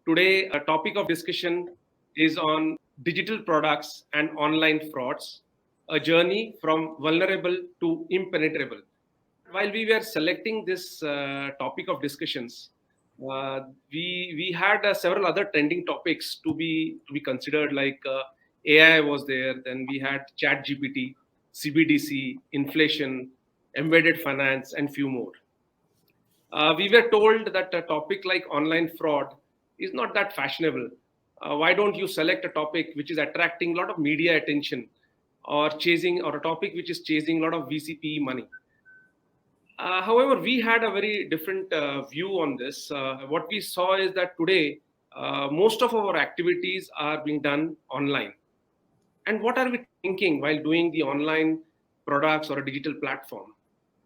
Today, a topic of discussion is on digital products and online frauds, a journey from vulnerable to impenetrable. While we were selecting this topic of discussions, we had several other trending topics to be considered. Like AI was there, then we had Chat GPT, CBDC, inflation, embedded finance, and few more. We were told that a topic like online fraud is not that fashionable. Why don't you select a topic which is attracting a lot of media attention, or a topic which is chasing a lot of VCP money? However, we had a very different view on this. What we saw is that today, most of our activities are being done online. And what are we thinking while doing the online products or a digital platform?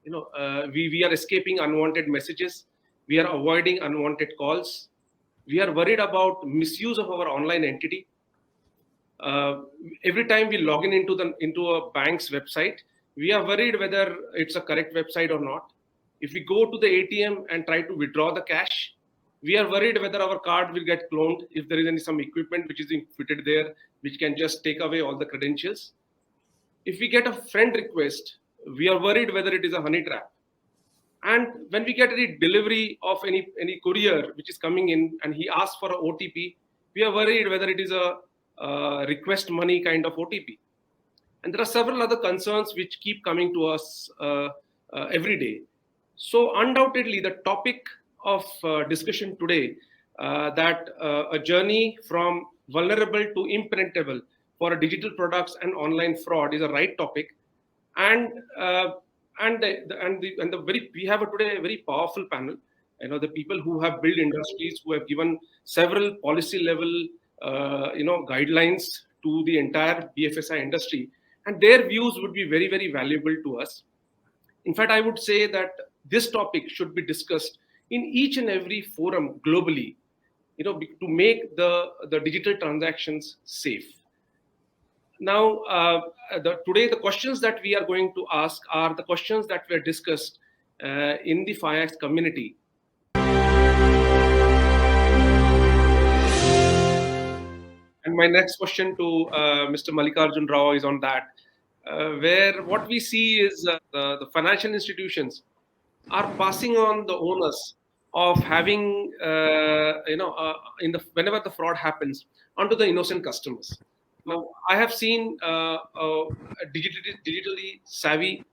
We are escaping unwanted messages. We are avoiding unwanted calls. We are worried about misuse of our online entity. Every time we log in into a bank's website, we are worried whether it's a correct website or not. If we go to the ATM and try to withdraw the cash, we are worried whether our card will get cloned if there is some equipment which is being fitted there, which can just take away all the credentials. If we get a friend request, we are worried whether it is a honey trap. And when we get any delivery of any courier which is coming in and he asks for an OTP, we are worried whether it is a request money kind of OTP. And there are several other concerns which keep coming to us every day. So undoubtedly, the topic of discussion today, that a journey from vulnerable to impenetrable for digital products and online fraud, is a right topic. And we have today a very powerful panel. The people who have built industries, who have given several policy level guidelines to the entire BFSI industry, and their views would be very, very valuable to us. In fact, I would say that this topic should be discussed in each and every forum globally, to make the digital transactions safe. Now, today the questions that we are going to ask are the questions that were discussed in the FIAX community. And my next question to Mr. Mallikarjunarao is on that, where what we see is the financial institutions are passing on the onus of having, whenever the fraud happens, onto the innocent customers. Now, I have seen a digitally savvy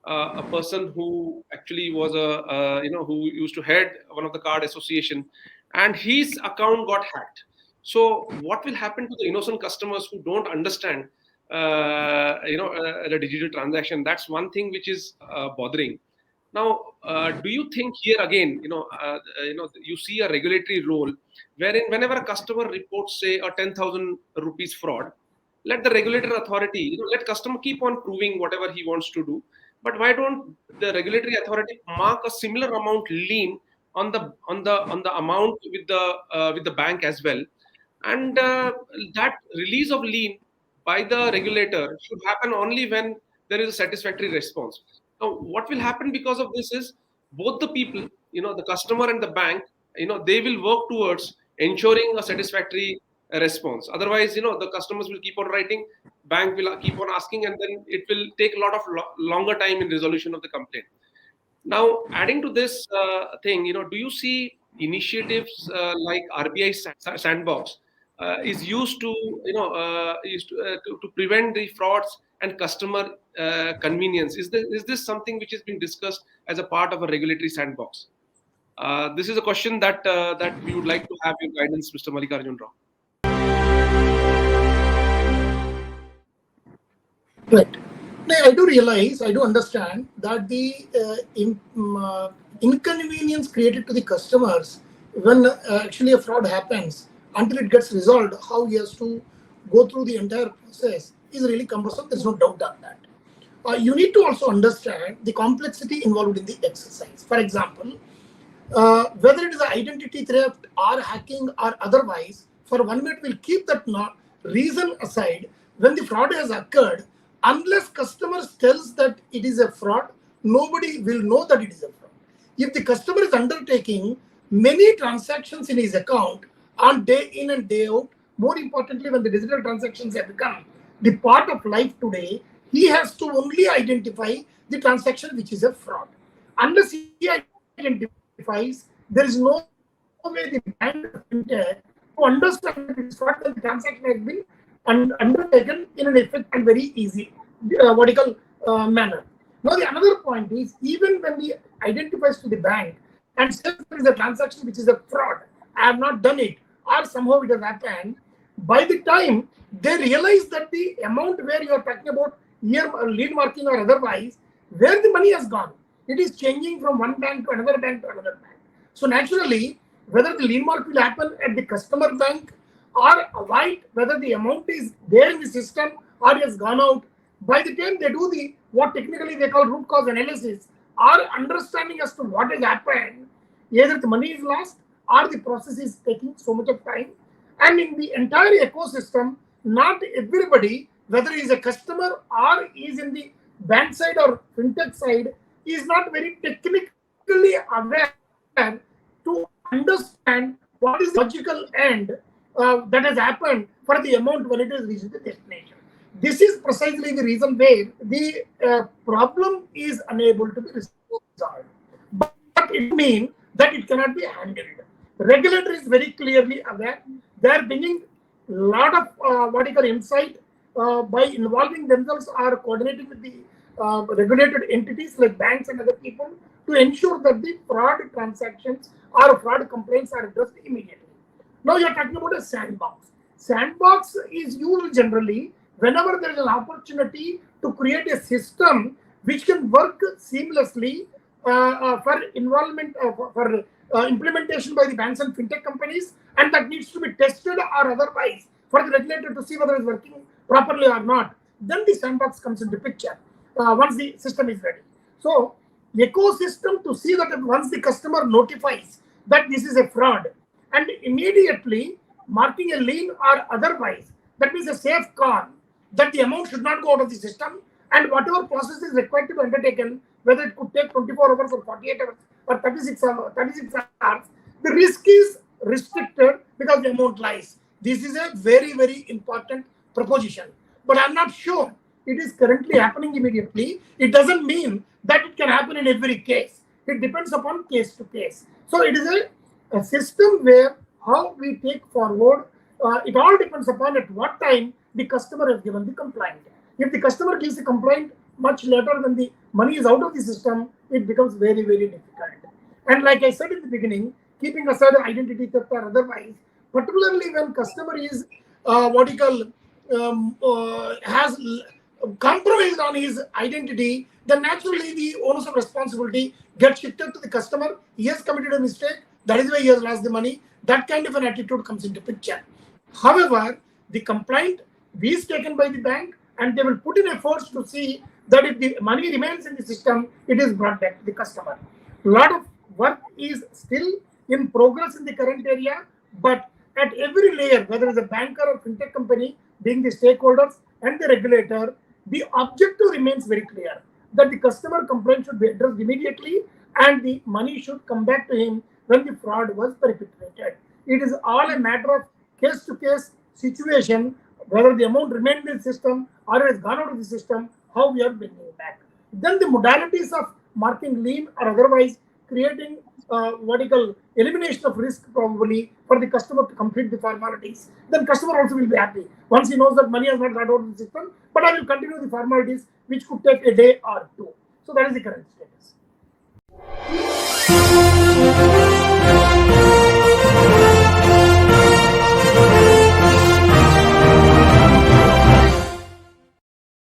a person who actually was who used to head one of the card association, and his account got hacked. So what will happen to the innocent customers who don't understand the digital transaction? That's one thing which is bothering. Now, do you think here again, you see a regulatory role wherein whenever a customer reports, say, a 10,000 rupees fraud, let the regulator authority, let customer keep on proving whatever he wants to do. But why don't the regulatory authority mark a similar amount lien on the amount with the bank as well? And that release of lien by the regulator should happen only when there is a satisfactory response. Now, what will happen because of this is both the people, the customer and the bank, they will work towards ensuring a satisfactory response. Otherwise, the customers will keep on writing, bank will keep on asking, and then it will take a lot of longer time in resolution of the complaint. Now, adding to this thing, do you see initiatives like RBI sandbox is used to to prevent the frauds and customer convenience? Is this something which is being discussed as a part of a regulatory sandbox? This is a question that we would like to have your guidance, Mr. Mallikarjunarao. Right. I do understand that the inconvenience created to the customers when actually a fraud happens, until it gets resolved, how he has to go through the entire process is really cumbersome. There's no doubt on that. You need to also understand the complexity involved in the exercise. For example, whether it is identity theft or hacking or otherwise, for 1 minute we'll keep that reason aside. When the fraud has occurred, unless customer tells that it is a fraud, nobody will know that it is a fraud. If the customer is undertaking many transactions in his account on day in and day out. More importantly, when the digital transactions have become the part of life today, he has to only identify the transaction which is a fraud. Unless he identifies, there is no way the bank or fintech to understand that it is fraud when the transaction has been undertaken in an effect and very easy, manner. Now, the another point is, even when he identifies to the bank and says there is a transaction which is a fraud, I have not done it, or somehow it has happened, by the time they realize that the amount where you are talking about here, lead marking or otherwise, where the money has gone, it is changing from one bank to another bank to another bank. So naturally, whether the lien mark will happen at the customer bank or avoid, whether the amount is there in the system or has gone out, by the time they do the what technically they call root cause analysis or understanding as to what has happened, either the money is lost or the process is taking so much of time. And in the entire ecosystem, not everybody, whether he is a customer or is in the bank side or fintech side, is not very technically aware to understand what is the logical end that has happened for the amount when it is reached the destination. This is precisely the reason where the problem is unable to be resolved. But it doesn't mean that it cannot be handled. The regulator is very clearly aware. They are bringing a lot of insight by involving themselves or coordinating with the regulated entities like banks and other people to ensure that the fraud transactions or fraud complaints are addressed immediately. Now you are talking about a sandbox. Sandbox is used generally whenever there is an opportunity to create a system which can work seamlessly for involvement for implementation by the banks and fintech companies, and that needs to be tested or otherwise for the regulator to see whether it's working properly or not. Then the sandbox comes into picture once the system is ready. So ecosystem to see that once the customer notifies that this is a fraud and immediately marking a lien or otherwise, that means a safe call that the amount should not go out of the system, and whatever process is required to be undertaken, whether it could take 24 hours or 48 hours or 36 hours, the risk is restricted because the amount lies. This is a very, very important proposition. But I'm not sure it is currently happening immediately. It doesn't mean that it can happen in every case. It depends upon case to case. So it is a system where how we take forward, it all depends upon at what time the customer has given the complaint. If the customer gives the complaint much later when the money is out of the system, it becomes very, very difficult. And like I said in the beginning, keeping aside identity theft or otherwise, particularly when customer is has compromised on his identity, then naturally the onus of responsibility gets shifted to the customer. He has committed a mistake. That is why he has lost the money. That kind of an attitude comes into picture. However, the complaint is taken by the bank, and they will put in efforts to see that if the money remains in the system, it is brought back to the customer. A lot of work is still in progress in the current area, but at every layer, whether it's a banker or fintech company, being the stakeholders and the regulator, the objective remains very clear that the customer complaint should be addressed immediately and the money should come back to him when the fraud was perpetrated. It is all a matter of case-to-case situation, whether the amount remained in the system or has gone out of the system, how we are bringing it back. Then the modalities of marking lien or otherwise creating elimination of risk probably for the customer to complete the formalities. Then customer also will be happy once he knows that money has not got out of the system, but I will continue the formalities which could take a day or two. So that is the current status.